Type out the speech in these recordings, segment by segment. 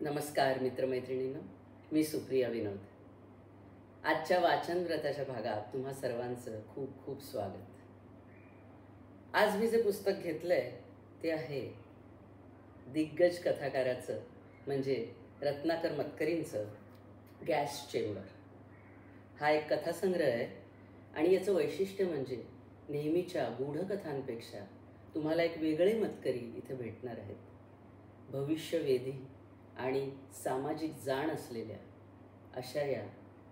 नमस्कार मित्रमैत्रिणींनो, मी सुप्रिया विनोद. आजच्या वाचन व्रताच्या भागात तुम्हा सर्वांचं खूप खूप स्वागत. आज मी जे पुस्तक घेतलंय ते आहे दिग्गज कथाकाराचं म्हणजे रत्नाकर मतकरींचं गॅस चेंबर. हा एक कथासंग्रह आहे आणि याचं वैशिष्ट्य म्हणजे नेहमीच्या गूढकथांपेक्षा तुम्हाला एक वेगळे मतकरी इथे भेटणार आहेत. भविष्यवेधी आणि सामाजिक जाण असलेल्या अशा या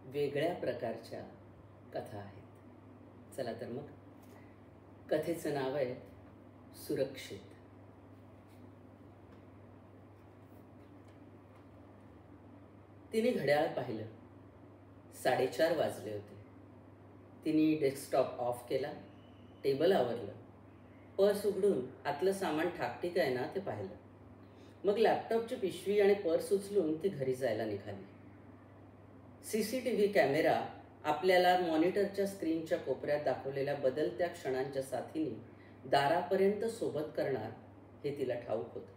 वेगळ्या प्रकारच्या कथा आहेत. चला तर मग कथेचं नाव आहे सुरक्षित. तिने घड्याळ पाहिलं. 4:30 वाजले होते. तिने डेस्कटॉप ऑफ केला, टेबल आवरलं, पर्स उघडून आतलं सामान ठाकठीक आहे ना ते पाहिलं. मग लॅपटॉपची पिशवी आणि पर्स उचलून ती घरी जायला निघाली. CCTV कॅमेरा आपल्याला मॉनिटरच्या स्क्रीनच्या कोपऱ्यात दाखवलेल्या बदलत्या क्षणांच्या साथीने दारापर्यंत सोबत करणार हे तिला ठाऊक होतं.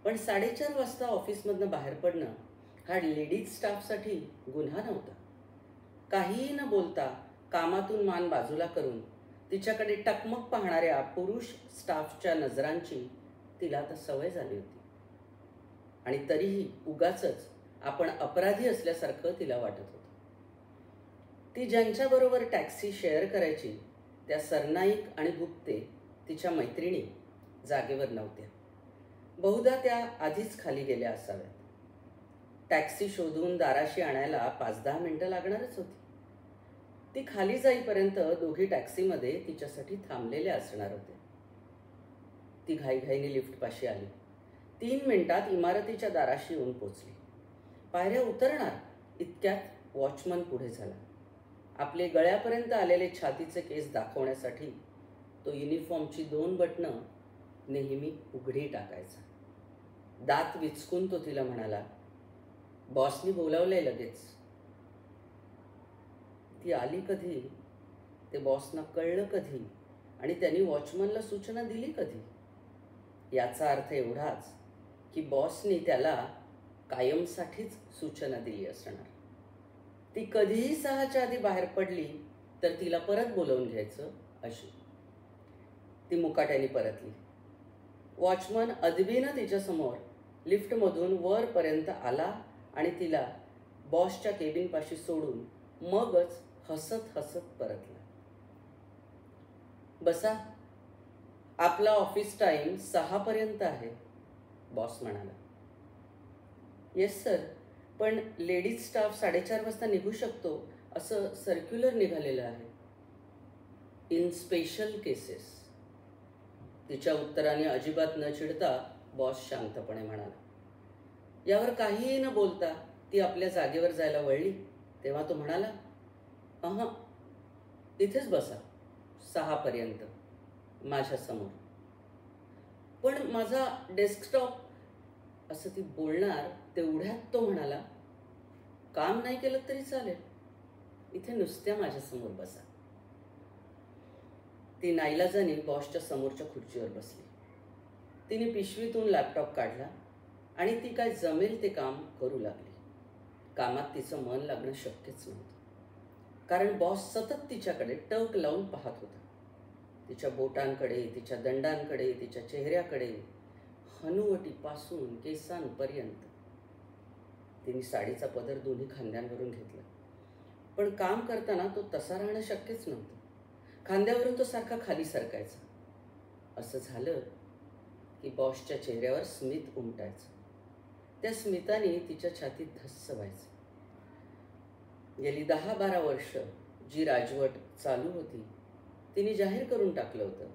पण 4:30 वाजता ऑफिसमधनं बाहेर पडणं हा लेडीज स्टाफसाठी गुन्हा नव्हता. काहीही न बोलता कामातून मान बाजूला करून तिच्याकडे टकमक पाहणाऱ्या पुरुष स्टाफच्या नजरांची तिला आता सवय झाली होती. आणि तरीही उगाचच आपण अपराधी असल्यासारखं तिला वाटत होतं. ती ज्यांच्याबरोबर टॅक्सी शेअर करायची त्या सरनाईक आणि गुप्ते तिच्या मैत्रिणी जागेवर नव्हत्या. बहुधा त्या आधीच खाली गेल्या असाव्यात. टॅक्सी शोधून दाराशी आणायला 5-10 मिनिटं लागणारच होती. ती खाली जाईपर्यंत दोघी टॅक्सीमध्ये तिच्यासाठी थांबलेल्या असणार होत्या. ती घाईघाईने लिफ्टपाशी आली. 3 मिनिटात इमारतीच्या दाराशी येऊन पोचली. पायऱ्या उतरणार इतक्यात वॉचमन पुढे झाला. आपले गळ्यापर्यंत आलेले छातीचे केस दाखवण्यासाठी तो युनिफॉर्मची 2 बटणं नेहमी उघडी टाकायचा. दात विचकून तो तिला म्हणाला, "बॉसनी बोलावलंय लगेच." ती आली कधी, ते बॉसना कळलं कधी आणि त्यांनी वॉचमनला सूचना दिली कधी? याचा अर्थ एवढाच की बॉसनी त्याला कायमसाठीच सूचना दिली असणार. ती कधीही 6च्या आधी बाहेर पडली तर तिला परत बोलावून घ्यायचं अशी. ती मुकाट्याने परतली. वॉचमन अदबीनं तिच्यासमोर लिफ्टमधून वरपर्यंत आला आणि तिला बॉसच्या केबिनपाशी सोडून मगच हसत हसत परतला. "बसा, आपला ऑफिस टाइम 6 पर्यंत आहे," बॉस म्हणाला. "येस सर, पण लेडीज स्टाफ 4:30 वाजता निघू शकतो असं सर्क्युलर निघालेलं आहे." "In special cases." तिच्या उत्तराने अजिबात न चिडता बॉस शांतपणे म्हणाला. यावर काहीही न बोलता ती आपल्या जागेवर जायला वळली तेव्हा तो म्हणाला, इथेच बसा 6 पर्यंत माझ्यासमोर." "पण माझा डेस्कटॉप," असं ती बोलणार तेवढ्यात तो म्हणाला, "काम नाही केलं तरी चालेल, इथे नुसत्या माझ्यासमोर बसा." ती नाईलाजाने बॉसच्या समोरच्या खुर्चीवर बसली. तिने पिशवीतून लॅपटॉप काढला आणि ती काय जमेल ते काम करू लागली. कामात तिचं मन लागणं शक्यच नव्हतं, कारण बॉस सतत तिच्याकडे टक लावून पाहत होता. तिच्या बोटांकडे, तिच्या दंडांकडे, तिच्या चेहऱ्याकडे, हनुवटीपासून केसांपर्यंत. तिने साडीचा पदर दोन्ही खांद्यांवरून घेतला, पण काम करताना तो तसा राहणं शक्यच नव्हतं. खांद्यावरून तो सारखा खाली सरकायचा. असं झालं की बॉसच्या चेहऱ्यावर स्मित उमटायचं. त्या स्मिताने तिच्या छातीत धस्स व्हायचं. गेली 10-12 वर्ष जी राजवट चालू होती तिने जाहीर करून टाकलं होतं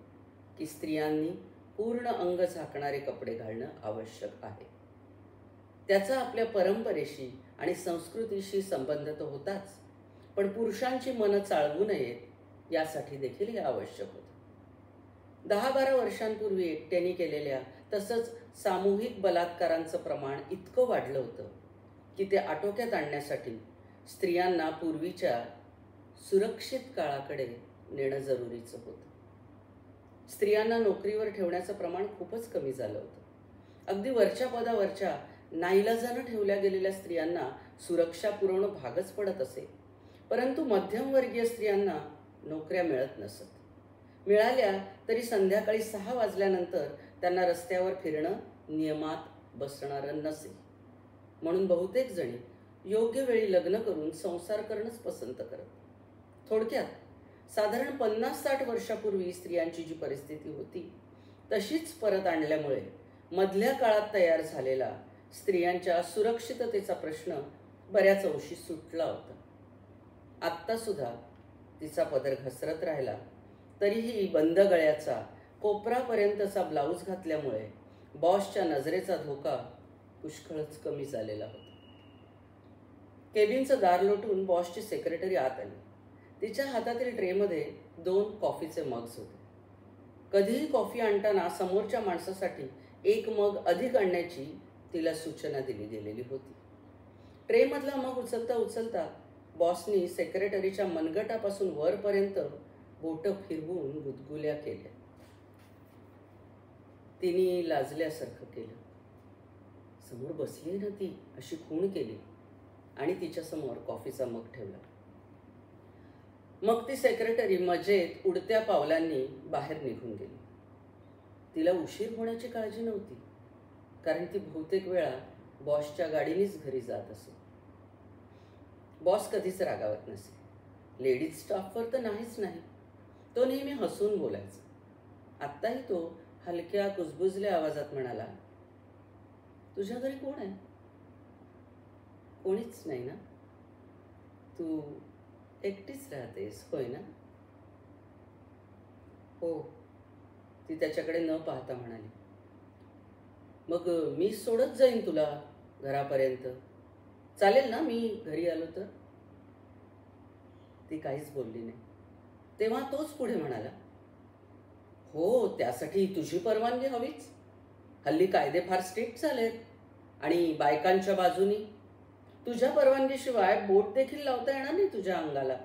की स्त्रियांनी पूर्ण अंग झाकणारे कपडे घालणं आवश्यक आहे. त्याचा आपल्या परंपरेशी आणि संस्कृतीशी संबंध तर होताच, पण पुरुषांची मनं चाळवू नयेत यासाठी देखील हे आवश्यक होतं. 10-12 वर्षांपूर्वी एकट्याने केलेल्या तसंच सामूहिक बलात्कारांचं प्रमाण इतकं वाढलं होतं की ते आटोक्यात आणण्यासाठी स्त्रियांना पूर्वीच्या सुरक्षित काळाकडे नेणं जरुरीचं होतं. स्त्रियांना नोकरीवर ठेवण्याचं प्रमाण खूपच कमी झालं होतं. अगदी वरच्या पदावरच्या नाईलाजानं ठेवल्या गेलेल्या स्त्रियांना सुरक्षा पुरवणं भागच पडत असे. परंतु मध्यमवर्गीय स्त्रियांना नोकऱ्या मिळत नसत. मिळाल्या तरी संध्याकाळी 6 वाजल्यानंतर त्यांना रस्त्यावर फिरणं नियमात बसणारं नसे. म्हणून बहुतेक जणी योग्य वेळी लग्न करून संसार करणंच पसंत करत. थोडक्यात साधारण 50-60 वर्षापूर्वी स्त्रियांची जी परिस्थिती होती तशीच परत आणल्यामुळे मधल्या काळात तयार झालेला स्त्रियांच्या सुरक्षिततेचा प्रश्न बऱ्याच अंशी सुटला होता. आत्तासुद्धा तिचा पदर घसरत राहिला तरीही बंद गळ्याचा कोपरापर्यंतचा ब्लाऊज घातल्यामुळे बॉसच्या नजरेचा धोका पुष्कळच कमी झालेला होता. केबिनचं दार लोटून बॉसची सेक्रेटरी आत आली. तिच्या हातातील ट्रेमध्ये 2 कॉफीचे मग्स होते. कधीही कॉफी आणताना समोरच्या माणसासाठी 1 मग अधिक आणण्याची तिला सूचना दिली गेलेली होती. ट्रेमधला मग उचलता उचलता बॉसनी सेक्रेटरीच्या मनगटापासून वरपर्यंत बोटं फिरवून गुदगुल्या केल्या. तिने लाजल्यासारखं केलं. समोर बसली ना ती अशी खूण केली आणि तिच्यासमोर कॉफीचा मग ठेवला. मग ती सेक्रेटरी मजेत उडत्या पावलांनी बाहेर निघून गेली. तिला उशीर होण्याची काळजी नव्हती, कारण ती बहुतेक वेळा बॉसच्या गाडीनेच घरी जात असे. बॉस कधीच रागावत नसे. लेडीज स्टाफवर तर नाहीच नाही. तो नेहमी हसून बोलायचा. आत्ताही तो हलक्या कुजबुजल्या आवाजात म्हणाला, तुझ्या घरी कोण आहे? कोणीच नाही ना? तू एकटीच राहतेस होय ना? हो, ती त्याच्याकडे न पाहता म्हणाली. मग मी सोडत जाईन तुला घरापर्यंत. चालेल ना मी घरी आलो तर? ती काहीच बोलली नाही. तेव्हा तोच पुढे म्हणाला, हो, त्यासाठी तुझी परवानगी हवीच. हल्ली कायदे फार स्ट्रिक्ट झालेत आणि बायकांच्या बाजूनी तुझ्या परवानगीशिवाय बोट देखील लावता येणार नाही तुझ्या अंगाला.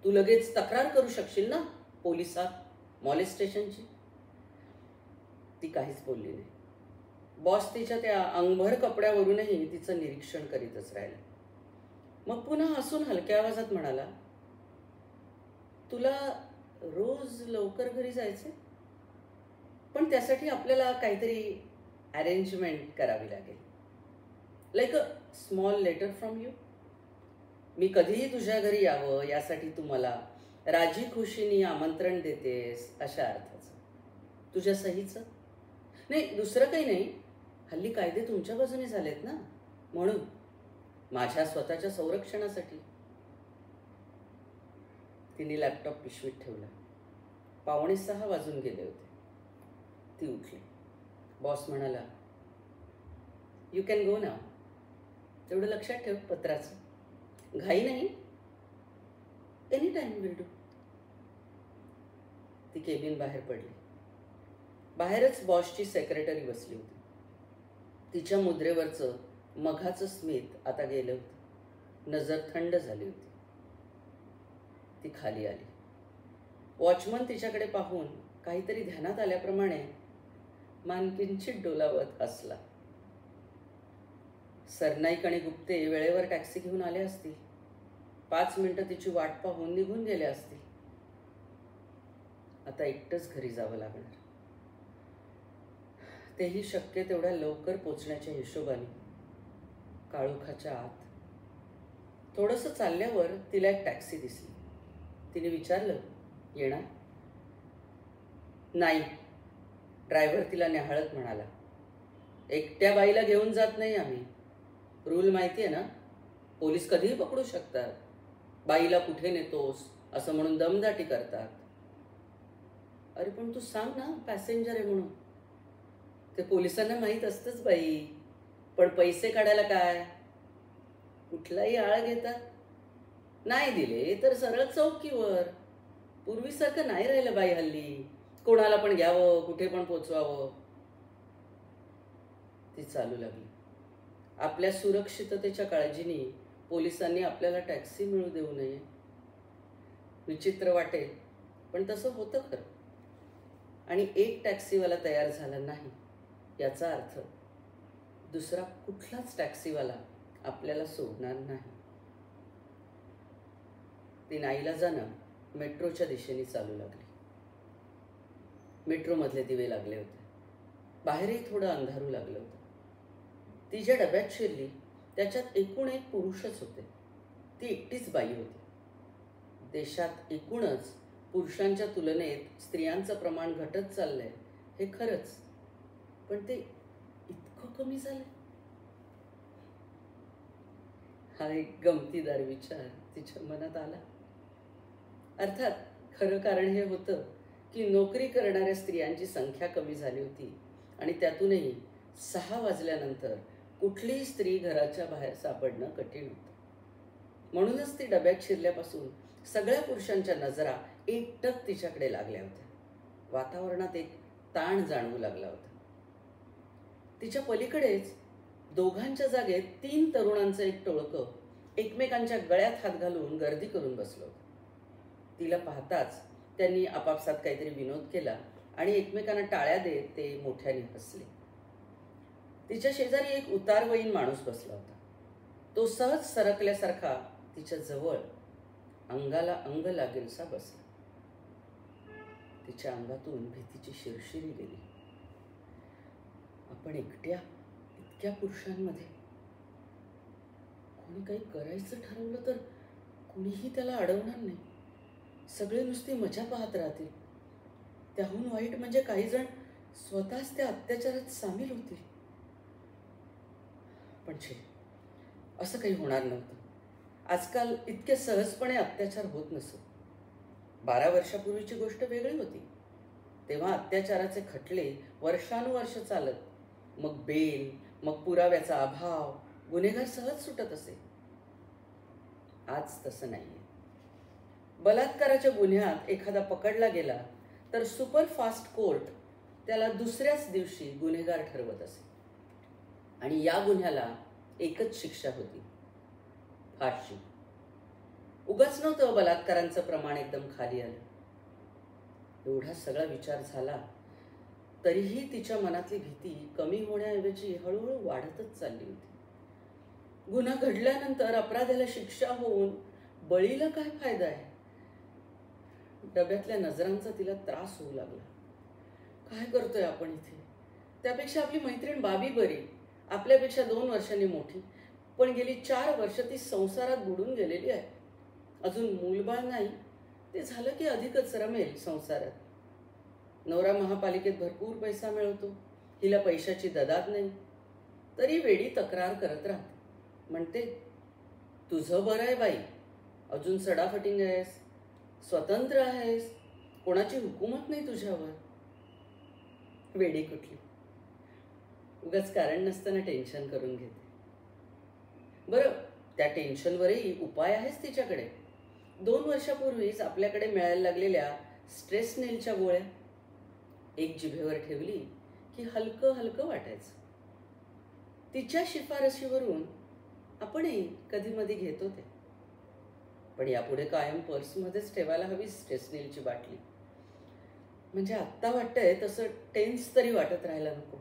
तू लगेच तक्रार करू शकशील ना पोलिसात, मॉलेस्टेशनची. ती काहीच बोलली नाही. बॉस तिच्या त्या अंगभर कपड्यावरूनही तिचं निरीक्षण करीतच राहिला. मग पुन्हा हसून हलक्या आवाजात म्हणाला, तुला रोज लवकर घरी जायचे, पण त्यासाठी आपल्याला काहीतरी अरेंजमेंट करावी लागेल. Like a small letter from you. मी कधीही तुझ्या घरी यावं यासाठी तू मला राजी खुशीने आमंत्रण देतेस अशा अर्थाचं. तुझ्या सहीचं नाही, दुसरं काही नाही. हल्ली कायदे तुमच्या बाजूने झालेत ना, म्हणून माझ्या स्वतःच्या संरक्षणासाठी. तिने लॅपटॉप पिशवीत ठेवला. 5:45 वाजून गेले होते. ती उठली. बॉस म्हणाला, यू कॅन गो नाव. तेवढं लक्षात ठेव पत्राचं. घाई नाही. Any time will do. ती केबिन बाहेर पडली. बाहेरच बॉसची सेक्रेटरी बसली होती. तिच्या मुद्रेवरचं मघाचं स्मित आता गेलं होतं. नजर थंड झाली होती. ती खाली आली. वॉचमन तिच्याकडे पाहून काहीतरी ध्यानात आल्याप्रमाणे मान किंचित डोलावत हसला. सरनाईक आणि गुप्ते वेळेवर टॅक्सी घेऊन आले असतील. 5 मिनिटं तिची वाट पाहून निघून गेले असतील. आता एकटंच घरी जावं लागणार. तेही शक्य तेवढ्या लवकर पोचण्याच्या हिशोबाने. काळोखाच्या आत. थोडंसं चालल्यावर तिला एक टॅक्सी दिसली. तिने विचारलं, येणार? नाही. ड्रायव्हर तिला न्याहाळत म्हणाला, एकट्या बाईला घेऊन जात नाही आम्ही. रूल माहिती आहे ना, पोलीस कधीही पकडू शकतात. बाईला कुठे नेतोस असं म्हणून दमदाटी करतात. अरे पण तू सांग ना पॅसेंजर आहे म्हणून. ते पोलिसांना माहीत असतंच बाई, पण पैसे काढायला काय कुठलाही आळ घेतात. नाही दिले तर सरळ चौकीवर. पूर्वीसारखं नाही राहिलं बाई हल्ली. कोणाला पण घ्यावं, कुठे पण पोचवावं. ती चालू लागली. आपल्या सुरक्षिततेच्या काळजीने पोलिसांनी आपल्याला टॅक्सी मिळू देऊ नये. विचित्र वाटेल, पण तसं होतं खरं. आणि एक टॅक्सीवाला तयार झाला नाही याचा अर्थ दुसरा कुठलाच टॅक्सीवाला आपल्याला सोडणार नाही. ती नाईला जाणं मेट्रोच्या दिशेने चालू लागली. मेट्रोमधले दिवे लागले होते. बाहेरही थोडं अंधारू लागलं होतं. ती ज्या डब्यात शिरली त्याच्यात एकूण एक पुरुषच होते. ती एकटीच बाई होती. देशात एकूणच पुरुषांच्या तुलनेत स्त्रियांचं प्रमाण घटत चाललंय हे खरंच, पण ते इतकं कमी झालंय. हा एक गमतीदार विचार तिच्या मनात आला. अर्थात खरं कारण हे होतं की नोकरी करणाऱ्या स्त्रियांची संख्या कमी झाली होती आणि त्यातूनही 6 वाजल्यानंतर कुठलीही स्त्री घराच्या बाहेर सापडणं कठीण होतं. म्हणूनच ती डब्यात शिरल्यापासून सगळ्या पुरुषांच्या नजरा एकटक तिच्याकडे लागल्या होत्या. वातावरणात एक ताण जाणवू लागला होता. तिच्या पलीकडेच दोघांच्या जागेत 3 तरुणांचं एक टोळकं एकमेकांच्या गळ्यात हात घालून गर्दी करून बसलं होतं. तिला पाहताच त्यांनी आपापसात काहीतरी विनोद केला आणि एकमेकांना टाळ्या देत ते मोठ्याने हसले. तिच्या शेजारी एक उतारवयीन माणूस बसला होता. तो सहज सरकल्यासारखा तिच्या जवळ अंगाला अंग लागेलसा बसला. तिच्या अंगातून भीतीची शिरशिरी गेली. आपण एकट्या इतक्या पुरुषांमध्ये, कोणी काही करायचं ठरवलं तर कुणीही त्याला अडवणार नाही. सगळे नुसती मजा पाहत राहतील. त्याहून वाईट म्हणजे काही जण स्वतःच त्या अत्याचारात सामील होतील. पण असं काही होणार नव्हतं. आजकाल इतके सहजपणे अत्याचार होत नसत. 12 वर्षापूर्वीची गोष्ट वेगळी होती. तेव्हा अत्याचाराचे खटले वर्षानुवर्ष चालत, मग बेल, मग पुराव्याचा अभाव, गुन्हेगार सहज सुटत असे. आज तसं नाहीये. बलात्काराच्या गुन्ह्यात एखादा पकडला गेला तर सुपरफास्ट कोर्ट त्याला दुसऱ्याच दिवशी गुन्हेगार ठरवत असे आणि या गुन्ह्याला एकच शिक्षा होती, फाशी. उगाच नव्हतं बलात्कारांचं प्रमाण एकदम खाली आलं. एवढा सगळा विचार झाला तरीही तिच्या मनातली भीती कमी होण्याऐवजी हळूहळू वाढतच चालली होती. गुन्हा घडल्यानंतर अपराध्याला शिक्षा होऊन बळीला काय फायदा आहे? डब्यातल्या नजरांचा तिला त्रास होऊ लागला. काय करतोय आपण इथे? त्यापेक्षा आपली मैत्रीण बाबी बरी. आपल्यापेक्षा 2 वर्षांनी मोठी, पण गेली 4 वर्ष ती संसारात बुडून गेलेली आहे. अजून मूलबाळ नाही. ते झालं की अधिकच रमेल संसारात. नवरा महापालिकेत भरपूर पैसा मिळवतो. हिला पैशाची ददात नाही. तरी वेडी तक्रार करत राहते. म्हणते, तुझं बरं आहे बाई, अजून सडाफटिंग आहेस, स्वतंत्र आहेस, कोणाची हुकूमत नाही तुझ्यावर. वेडी कुठली, उगाच कारण नसताना टेन्शन करून घेते. बरं, त्या टेन्शनवरही उपाय आहेच तिच्याकडे. 2 वर्षापूर्वीच आपल्याकडे मिळायला लागलेल्या स्ट्रेसनेलच्या गोळ्या एक जिभेवर ठेवली की हलकं हलकं वाटायचं. तिच्या शिफारशीवरून आपणही कधी मधी घेत होते. पण यापुढे कायम पर्समध्येच ठेवायला हवी स्ट्रेसनेलची बाटली. म्हणजे आत्ता वाटतंय तसं टेन्स तरी वाटत राहायला नको.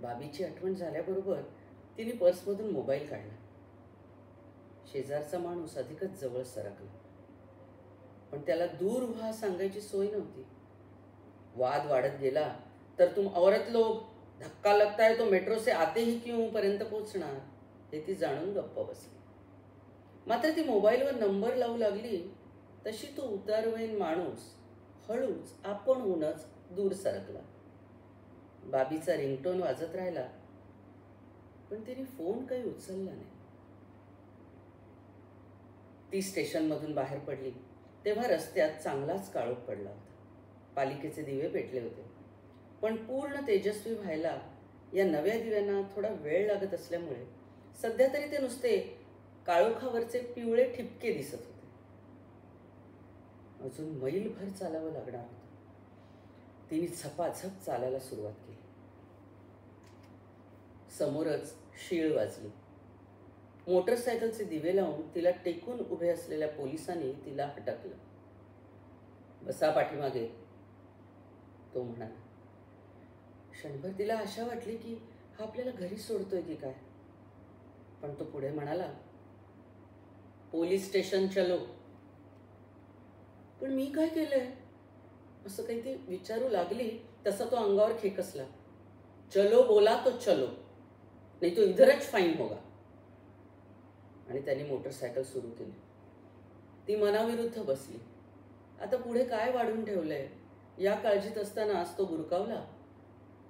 बाबीची आठवण झाल्याबरोबर तिने पर्समधून मोबाईल काढला. शेजारचा माणूस अधिकच जवळ सरकला, पण त्याला दूर व्हा सांगायची सोय नव्हती. वाद वाढत गेला तर तुम औरत लोग, धक्का लगता है तो मेट्रो से आते ही क्यों पर्यंत पोहोचणार हे ती जाणून गप्प बसली. मात्र ती मोबाईलवर नंबर लावू लागली तशी तो उतारवयीन माणूस हळूच आपणहूनच दूर सरकला. बाबीचा रिंगटोन वाजत राहिला, पण तिने फोन काही उचलला नाही. ती स्टेशनमधून बाहेर पडली तेव्हा रस्त्यात चांगलाच काळोख पडला होता. पालिकेचे दिवे पेटले होते, पण पूर्ण तेजस्वी व्हायला या नव्या दिव्यांना थोडा वेळ लागत असल्यामुळे सध्या तरी ते नुसते काळोखावरचे पिवळे ठिपके दिसत होते. अजून मैलभर चालावं लागणार होतं. तिने झपाझप चालायला सुरुवात केली. समोरच शीळ वाजली. मोटरसायकलचे दिवे लावून तिला टेकून उभे असलेल्या पोलिसांनी तिला हटकलं. बसा पाठीमागे, तो म्हणाला. क्षणभर तिला आशा वाटली की हा आपल्याला घरी सोडतोय की काय? पण तो पुढे म्हणाला, पोलीस स्टेशन चलो. पण मी काय केलंय असं काही ती विचारू लागली तसा तो अंगावर खेकसला. चलो बोला तो चलो, नाही तो इधरच फाईन होगा. आणि त्याने मोटरसायकल सुरू केली. ती मनाविरुद्ध बसली. आता पुढे काय वाढून ठेवलंय या काळजीत असतानाच तो गुरकावला,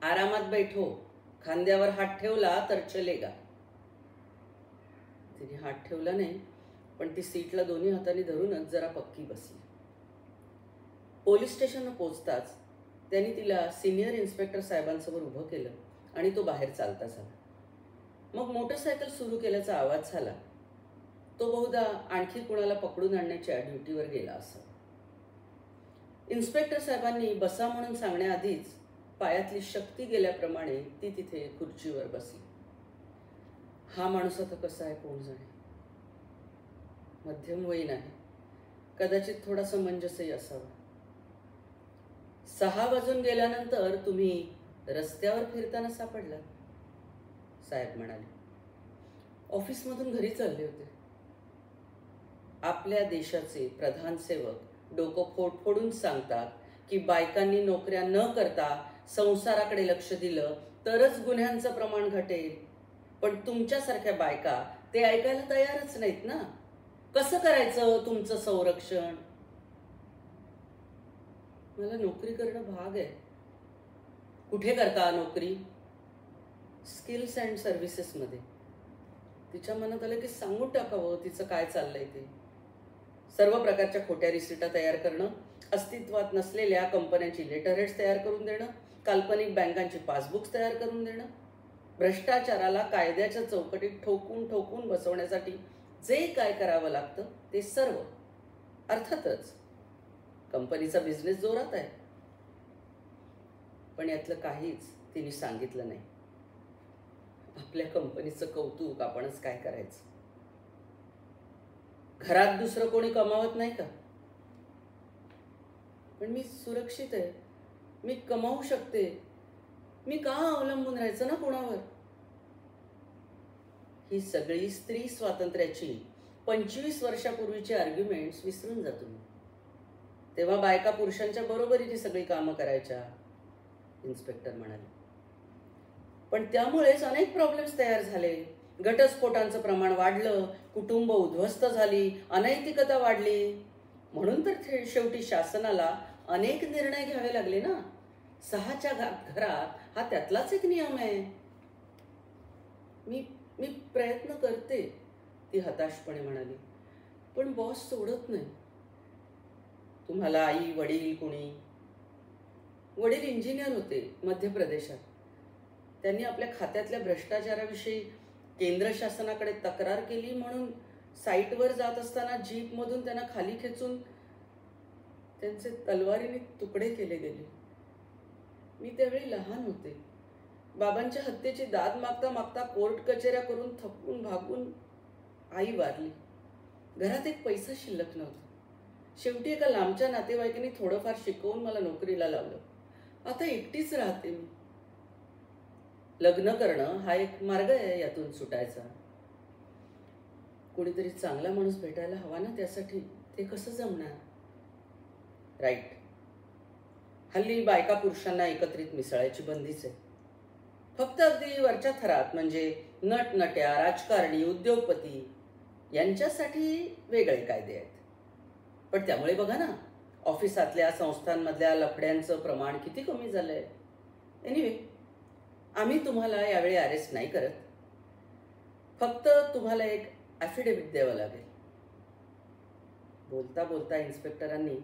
आरामात बैठो, खांद्यावर हात ठेवला तर चलेगा. तिने हात ठेवला नाही, पण ती सीटला दोन्ही हातांनी धरूनच जरा पक्की बसली. पोलीस स्टेशनला पोचताच त्यांनी तिला सिनियर इन्स्पेक्टर साहेबांसमोर उभं केलं आणि तो बाहेर चालता झाला. मग मोटरसायकल सुरू केल्याचा आवाज झाला. तो बहुधा आणखी कुणाला पकडून आणण्याच्या ड्युटीवर गेला असावा. इन्स्पेक्टर साहेबांनी बसा म्हणून सांगण्याआधीच पायातली शक्ती गेल्याप्रमाणे ती तिथे खुर्चीवर बसली. हा माणूस आता कसा आहे कोण जाणे. मध्यम वयीन आहे, कदाचित थोडा समंजसही असावा. 6 वाजून गेल्यानंतर तुम्ही रस्त्यावर फिरताना सापडलात, साहेब म्हणाले. ऑफिसमधून घरी चालले होते. आपल्या देशाचे प्रधान सेवक डोकं फोडफोडून सांगतात की बायकांनी नोकऱ्या न करता संसाराकडे लक्ष दिलं तरच गुन्ह्यांचं प्रमाण घटेल. पण तुमच्यासारख्या बायका ते ऐकायला तयारच नाहीत ना. कसं करायचं तुमचं संरक्षण? मला नोकरी करणं भाग आहे. कुठे करता नोकरी? स्किल्स अँड सर्व्हिसेसमध्ये. तिच्या मनात आलं की सांगून टाकावं तिचं काय चाललंय ते. सर्व प्रकारच्या खोट्या रिसिटा तयार करणं, अस्तित्वात नसलेल्या कंपन्यांची लेटरहेड्स तयार करून देणं, काल्पनिक बँकांची पासबुक्स तयार करून देणं, भ्रष्टाचाराला कायद्याच्या चौकटीत ठोकून ठोकून बसवण्यासाठी जे काय करावं लागतं ते सर्व. अर्थातच कंपनीचा बिझनेस जोरात आहे. पण यातलं काहीच तिने सांगितलं नाही. आपल्या कंपनीचं कौतुक आपणच काय करायचं. घरात दुसरं कोणी कमावत नाही का? पण मी सुरक्षित आहे, मी कमावू शकते, मी का अवलंबून राहायचं ना कोणावर? ही सगळी स्त्री स्वातंत्र्याची 25 वर्षापूर्वीची आर्ग्युमेंट्स विसरून जातो मी. तेव्हा बायका पुरुषांच्या बरोबरीची सगळी कामं करायच्या, इन्स्पेक्टर म्हणाले. पण त्यामुळेच अनेक प्रॉब्लेम्स तयार झाले. घटस्फोटांचं प्रमाण वाढलं, कुटुंब उद्ध्वस्त झाली, अनैतिकता वाढली. म्हणून तर शेवटी शासनाला अनेक निर्णय घ्यावे लागले ना. 6च्या घरात हा त्यातलाच एक नियम आहे. मी प्रयत्न करते, ती हताशपणे म्हणाली. पण बॉस सोडत नाही. तुम्हाला आई वडील कोणी? वडील इंजिनियर होते मध्य प्रदेशात. त्यांनी आपल्या खात्यातल्या भ्रष्टाचाराविषयी केंद्र शासनाकडे तक्रार केली म्हणून साईटवर जात असताना जीपमधून त्यांना खाली खेचून त्यांचे तलवारीने तुकडे केले गेले. मी त्यावेळी लहान होते. बाबांच्या हत्येची दाद मागता मागता कोर्ट कचेऱ्या करून थकून भागून आई वारली. घरात एक पैसा शिल्लक नव्हता. शेवटी एका लांबच्या नातेवाईकांनी थोडंफार शिकवून मला नोकरीला लावलं. आता एकटीच राहते मी. लग्न करणं हा एक मार्ग आहे यातून सुटायचा. कोणीतरी चांगला माणूस भेटायला हवा ना त्यासाठी. ते कसं जमणार? राईट. हल्ली बायका पुरुषांना एकत्रित मिसळायची बंदीच आहे. फक्त अगदी वरच्या थरात म्हणजे नटनट्या, राजकारणी, उद्योगपती यांच्यासाठी वेगळे कायदे आहेत. पण त्यामुळे बघा ना, ऑफिसातल्या संस्थांमधल्या लफड्यांचं प्रमाण किती कमी झालंय. एनिवे, आम्ही तुम्हाला यावेळी अरेस्ट नाही करत. फक्त तुम्हाला एक ॲफिडेव्हिट द्यावं लागेल. बोलता बोलता इन्स्पेक्टरांनी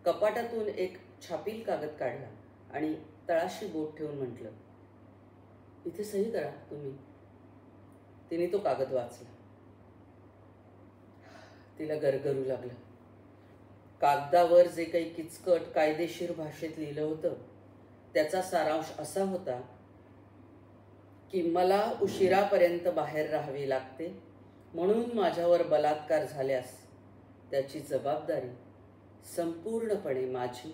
कपाटातून एक छापील कागद काढला आणि तळाशी बोट ठेवून म्हटलं, इथे सही करा तुम्ही. तिने तो कागद वाचला. तिला गरगरू लागलं. कागदावर जे काही किचकट कायदेशीर भाषेत लिहिलं होतं त्याचा सारांश असा होता की मला उशिरापर्यंत बाहेर राहावे लागते, म्हणून माझ्यावर बलात्कार झाल्यास त्याची जबाबदारी संपूर्णपणे माझी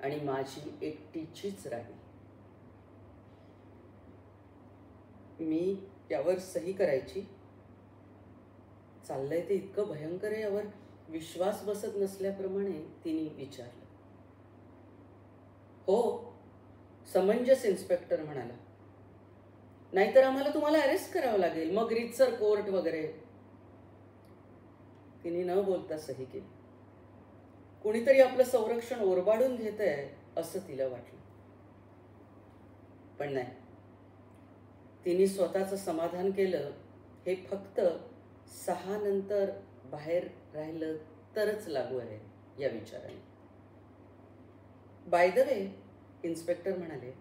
आणि माझी एकटीचीच राहील. मी यावर सही करायची? चाललंय ते इतकं भयंकर आहे यावर विश्वास बसत नसल्याप्रमाणे तिने विचारलं. हो, समंजस इन्स्पेक्टर म्हणाला. नाहीतर आम्हाला तुम्हाला अरेस्ट करावं लागेल, मग रीतसर कोर्ट वगैरे. तिने न बोलता सही केली. कोणीतरी आपलं संरक्षण ओरबाडून घेत आहे असं तिला वाटलं. पण नाही, तिने स्वतःचं समाधान केलं. हे फक्त 6 नंतर बाहेर राहिलं तरच लागू आहे या विचाराने. बाय द वे, इन्स्पेक्टर म्हणाले,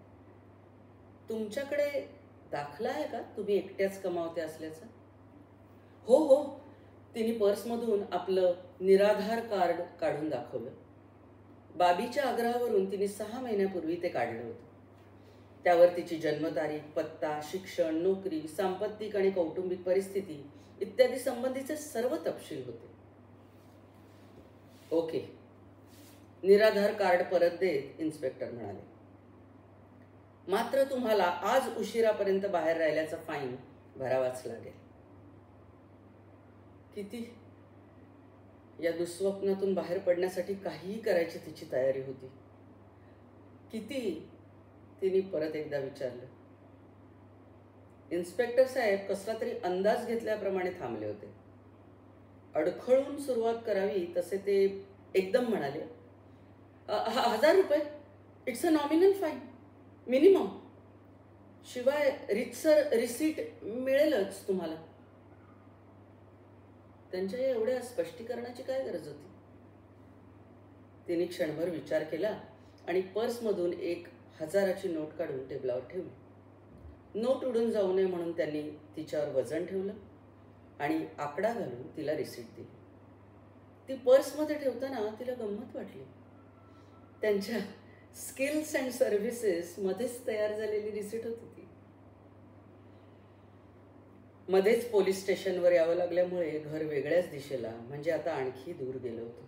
तुमच्याकडे दाखला आहे का तुम्ही एकट्याच कमावते असल्याचा? हो हो, तिने पर्समधून आपलं निराधार कार्ड काढून दाखवलं. बाबीच्या आग्रहावरून तिने 6 महिन्यापूर्वी ते काढलं होतं. त्यावर तिची जन्मतारीख, पत्ता, शिक्षण, नोकरी, सांपत्तिक आणि कौटुंबिक परिस्थिती इत्यादी संबंधीचे सर्व तपशील होते. ओके, निराधार कार्ड परत देत इन्स्पेक्टर म्हणाले, मात्र तुम्हाला आज उशिरापर्यंत बाहेर राहिल्याचा फाईन भरावाच लागेल. किती? या दुःस्वप्नातून बाहेर पडण्यासाठी काहीही करायची तिची तयारी होती. किती? तिने परत एकदा विचारलं. इन्स्पेक्टर साहेब कसला तरी अंदाज घेतल्याप्रमाणे थांबले होते. अडखळून सुरुवात करावी तसे ते एकदम म्हणाले, 1000 रुपये, it's a nominal fine, minimum. शिवाय रितसर रिसीट मिळेलच तुम्हाला. त्यांच्या एवढ्या स्पष्टीकरणाची काय गरज होती? तिने क्षणभर विचार केला आणि पर्समधून एक 1000ची नोट काढून टेबलावर ठेवली. नोट उडून जाऊ नये म्हणून त्यांनी तिच्यावर वजन ठेवलं आणि आकडा घालून तिला रिसीट दिली. ती पर्समध्ये ठेवताना तिला गंमत वाटली. त्यांच्या स्किल्स अँड सर्व्हिसेस मध्येच तयार झालेली रिसीट होती ती. मध्येच पोलीस स्टेशनवर यावं लागल्यामुळे घर वेगळ्याच दिशेला, म्हणजे आता आणखी दूर गेलं होतं.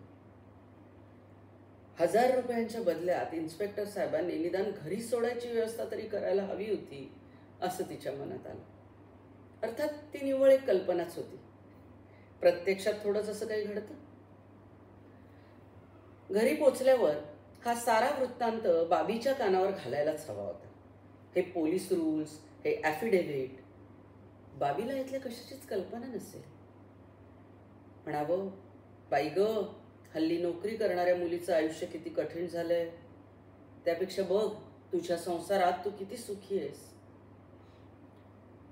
1000 रुपयांच्या बदल्यात इन्स्पेक्टर साहेबांनी निदान घरी सोडायची व्यवस्था तरी करायला हवी होती असं तिच्या मनात आलं. अर्थात ती निव्वळ एक कल्पनाच होती. प्रत्यक्षात थोडंच असं काही घडतं. घरी पोचल्यावर हा सारा वृत्तांत बाबीच्या कानावर घालायलाच हवा होता. हे पोलीस रूल्स, हे ॲफिडेव्हिट. बाबीला यातल्या कशाचीच कल्पना नसेल. म्हणावं, बाई ग, हल्ली नोकरी करणाऱ्या मुलीचं आयुष्य किती कठीण झालंय. त्यापेक्षा बघ, तुझ्या संसारात तू किती सुखी आहेस.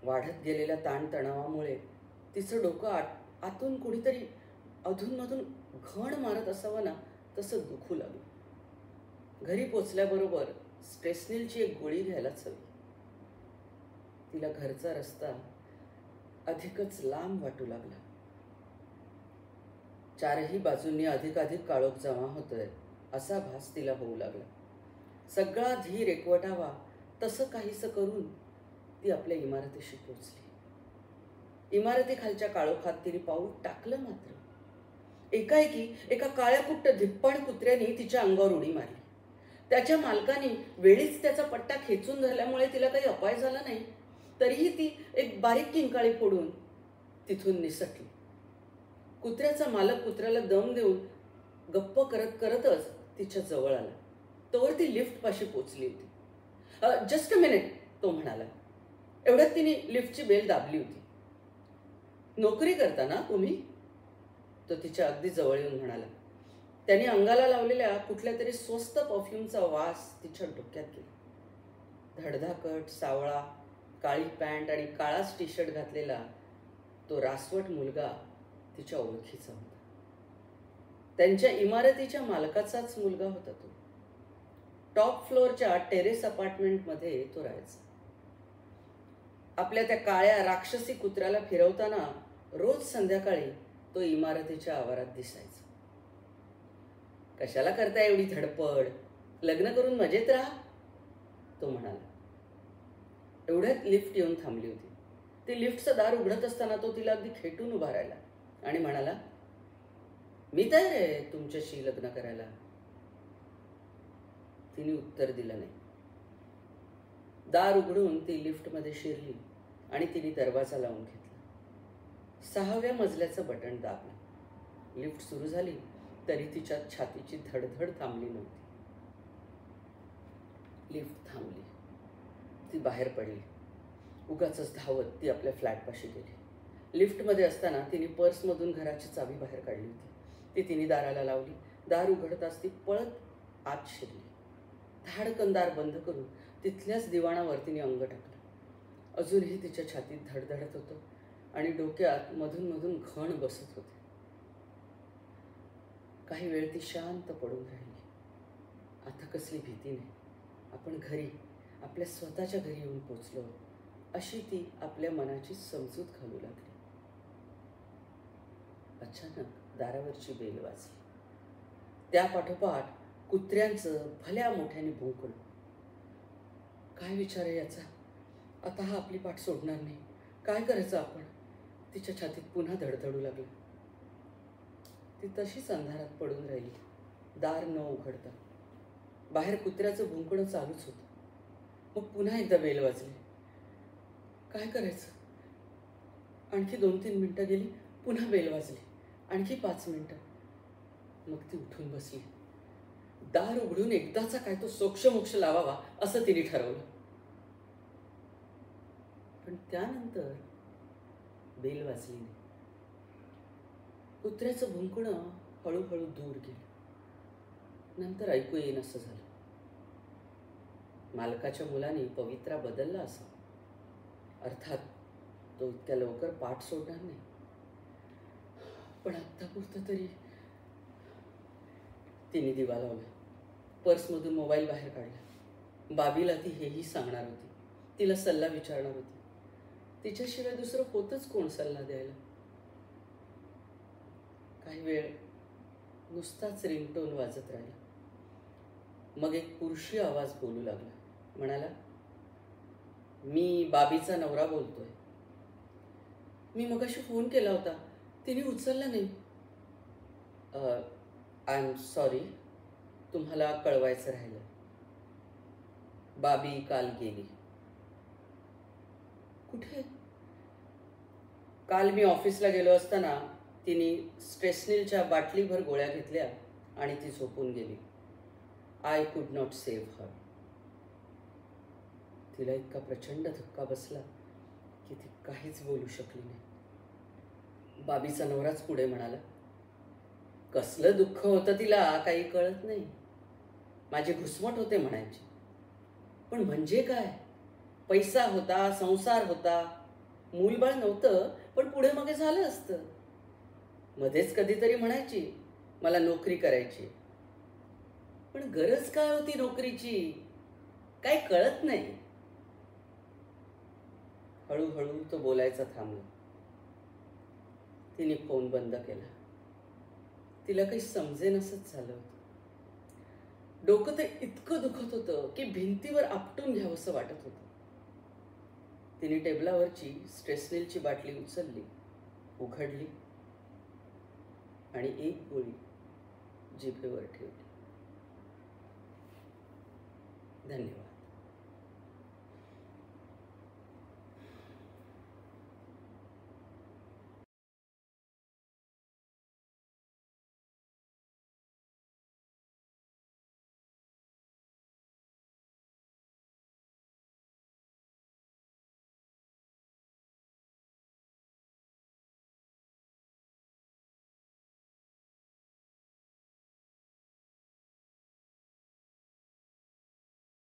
वाढत गेलेल्या ताणतणावामुळे तिचं डोकं आतून कुणीतरी अधूनमधून घण मारत असावं ना, तसं दुखू लागलं. घरी पोचल्याबरोबर स्ट्रेसनिलची एक गोळी घ्यायलाच हवी. तिला घरचा रस्ता अधिकच लांब वाटू लागला. चारही बाजूंनी अधिकाधिक काळोख जमा होतोय असा भास तिला होऊ लागला. सगळा धीर एकवटावा तसं काहीसं करून ती आपल्या इमारतीशी पोचली. इमारतीखालच्या काळोखात तिने पाऊल टाकलं. मात्र एकाएकी एका काळ्याकुट्ट धिप्पाड कुत्र्याने तिच्या अंगावर उडी मारली. त्याच्या मालकाने वेळीच त्याचा पट्टा खेचून धरल्यामुळे तिला काही अपाय झाला नाही. तरीही ती एक बारीक किंकाळी फोडून तिथून निसटली. कुत्र्याचा मालक कुत्र्याला दम देऊन गप्प करत करतच तिच्या जवळ आला. तोवर ती लिफ्टपाशी पोचली होती. जस्ट अ मिनिट, तो म्हणाला. एवढ्यात तिने लिफ्टची बेल दाबली होती. नोकरी करता ना तुम्ही? तो तिच्या अगदी जवळ येऊन म्हणाला. त्याने अंगाला लावलेल्या कुठल्या तरी स्वस्त परफ्यूमचा वास तिच्या डोक्यात गेला. धडधाकट, सावळा, काळी पॅन्ट आणि काळाच टी शर्ट घातलेला तो रासवट मुलगा तिच्या ओळखीचा होता. त्यांच्या इमारतीच्या मालकाचाच मुलगा होता तो. टॉप फ्लोअरच्या टेरेस अपार्टमेंटमध्ये तो राहायचा. आपल्या त्या काळ्या राक्षसी कुत्र्याला फिरवताना रोज संध्याकाळी तो इमारतीच्या आवारात दिसायचा. कशाला करता एवढी धडपड? लग्न करून मजेत राहा, तो म्हणाला. एवढ्यात लिफ्ट येऊन थांबली होती. ती लिफ्टचं दार उघडत असताना तो तिला अगदी खेटून उभा राहिला आणि म्हणाला, मी तयार आहे तुमच्याशी लग्न करायला. तिने उत्तर दिलं नाही. दार उघडून ती लिफ्टमध्ये शिरली आणि तिने दरवाजा लावून घेतला. 6व्या मजल्याचं बटण दाबलं. लिफ्ट सुरू झाली तरी तिच्या छातीची धडधड थांबली नव्हती. लिफ्ट थांबली. ती बाहेर पडली. उगाचच धावत ती आपल्या फ्लॅटपाशी गेली. लिफ्टमध्ये असताना तिने पर्समधून घराची चावी बाहेर काढली होती. ती तिने दाराला लावली. दार उघडताच ती पळत आत शिरली. धाडकन दार बंद करून तिथल्याच दिवाणावर तिने अंग टाकलं. अजूनही तिच्या छातीत धडधडत होतं आणि डोक्यात मधून मधून घण बसत होते. काही वेळ ती शांत पडून राहिली. आता कसली भीती नाही. आपण घरी, आपल्या स्वतःच्या घरी येऊन पोचलो अशी ती आपल्या मनाची समजूत घालू लागली. अचानक दारावरची बेल वाजली. त्या पाठोपाठ कुत्र्यांचं भल्या मोठ्याने भुंकणं. काय विचार आहे याचा? आता हा आपली पाठ सोडणार नाही. काय करायचं आपण? तिच्या छातीत पुन्हा धडधडू लागलं. ती तशीच अंधारात पडून राहिली, दार न उघडता. बाहेर कुत्र्याचं भुंकणं चालूच होतं. मग पुन्हा एकदा बेल वाजली. काय करायचं? आणखी 2-3 मिनिटं गेली. पुन्हा बेल वाजली. आणखी 5 मिनिटं. मग ती उठून बसली. दार उघडून एकदाचा काय तो सोक्षमोक्ष लावावा असं तिने ठरवलं. पण त्यानंतर बेल वाजली नाही. कुत्र्याचं भुंकणं हळूहळू दूर गेलं. नंतर ऐकू येईन असं झालं. मालकाच्या मुलाने पवित्रा बदलला असा. अर्थात तो इतक्या लवकर पाठ सोडणार नाही. पण आत्तापुरतं तरी. तिने दिवा लावला. पर्समधून मोबाईल बाहेर काढला. बाबीला ती हेही सांगणार होती. तिला सल्ला विचारणार होती. तिच्याशिवाय दुसरं होतच कोण सल्ला द्यायला. काही वेळ नुसताच रिंगटोन वाजत राहिला. मग एक पुरुषी आवाज बोलू लागला. म्हणाला, मी बाबीचा नवरा बोलतोय. मी मगाशी फोन केला होता. तिने उचलला नाही. आय एम सॉरी, तुम्हाला कळवायचं राहिलं. बाबी काल गेली. कुठे? काल मी ऑफिसला गेलो असताना तिने स्ट्रेसनिलच्या बाटलीभर गोळ्या घेतल्या आणि ती झोपून गेली. आय कुड नॉट सेव्ह हर. तिला इतका प्रचंड धक्का बसला की ती काहीच बोलू शकली नाही. बाबीचा नवराच पुढे म्हणाला, कसलं दुःख होतं तिला काही कळत नाही. माझी घुसमट होते म्हणायची. पण म्हणजे काय? पैसा होता, संसार होता, मूलबाळ नव्हतं, पण पुढे मागे झालं असतं. मध्येच कधीतरी म्हणायची, मला नोकरी करायची. पण गरज काय होती नोकरीची? काय कळत नाही. हळूहळू तो बोलायचा थांबला. तिने फोन बंद केला. तिला काही समजेनसंच झालं होतं. डोकं तर इतकं दुखत होतं की भिंतीवर आपटून घ्यावंसं वाटत होतं. तिने टेबलावरची स्ट्रेसनिलची बाटली उचलली, उघडली आणि एक गोळी जिभेवर ठेवली. धन्यवाद.